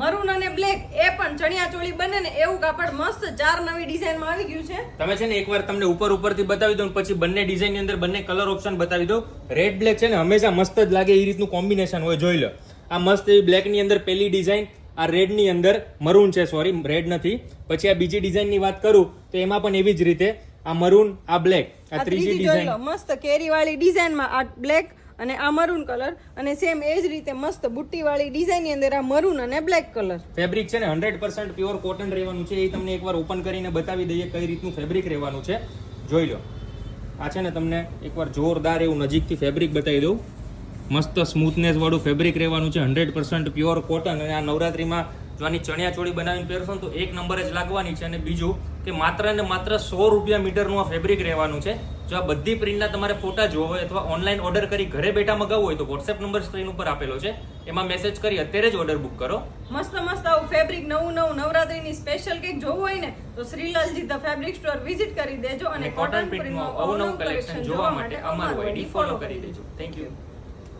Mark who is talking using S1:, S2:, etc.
S1: Maroon અને black એ પણ ચણિયા ચોળી બને ને એવું કાપડ મસ્ત 4 નવી ડિઝાઇનમાં આવી ગયું છે.
S2: તમે છે ને એકવાર તમને ઉપરથી બતાવી દઉં પછી બંને ડિઝાઇન ની અંદર બંને કલર ઓપ્શન બતાવી દઉં. રેડ બ્લેક છે ને હંમેશા મસ્ત જ લાગે એ રીતનું કોમ્બિનેશન હોય, જોઈ લો. આ મસ્ત એવી બ્લેક ની અંદર પહેલી ડિઝાઇન, આ રેડ ની અંદર મરૂન છે, સોરી રેડ નથી. પછી આ બીજી ડિઝાઇન ની વાત કરું તો એમાં પણ એવી જ રીતે આ મરૂન, આ બ્લેક, આ ત્રીજી ડિઝાઇન
S1: મસ્ત કેરી વાળી ડિઝાઇનમાં આ બ્લેક અને આ મરૂન કલર અને સેમ એ જ રીતે મસ્ત બુટ્ટી વાળી ડિઝાઇન ની અંદર આ મરૂન અને બ્લેક કલર.
S2: ફેબ્રિક છે ને 100% પ્યોર કોટન રહેવાનું છે. એ તમને એકવાર ઓપન કરીને બતાવી દઈએ કઈ રીતનું ફેબ્રિક રહેવાનું છે, જોઈ લો. આ છે ને તમને એકવાર જોરદાર એવું નજીકથી ફેબ્રિક બતાવી દઉં. મસ્ત સ્મૂથનેસ વાળું ફેબ્રિક રહેવાનું છે, 100% પ્યોર કોટન. અને આ નવરાત્રીમાં જો આની ચણિયા ચોળી બનાવીને પહેરશો તો એક નંબર જ લાગવાની છે. અને બીજું કે માત્ર ને માત્ર 100 રૂપિયા મીટરનું આ ફેબ્રિક રહેવાનું છે. જો આ બધી પ્રિન્ટના તમારે ફોટા જોવો હોય અથવા ઓનલાઈન ઓર્ડર કરી ઘરે બેઠા મગાવવું હોય તો વોટ્સએપ નંબર સ્ક્રીન ઉપર આપેલો છે, એમાં મેસેજ કરી અત્યારે જ ઓર્ડર બુક કરો.
S1: મસ્ત આવું ફેબ્રિક નવું નવરાત્રીની સ્પેશિયલ કંઈક જોવું હોય ને તો શ્રીલાલજી ધ ફેબ્રિક સ્ટોર વિઝિટ કરી દેજો અને
S2: કોટન પ્રિન્ટમાં અવનવું કલેક્શન જોવા માટે અમારું આઈડી ફોલો કરી દેજો. Thank you.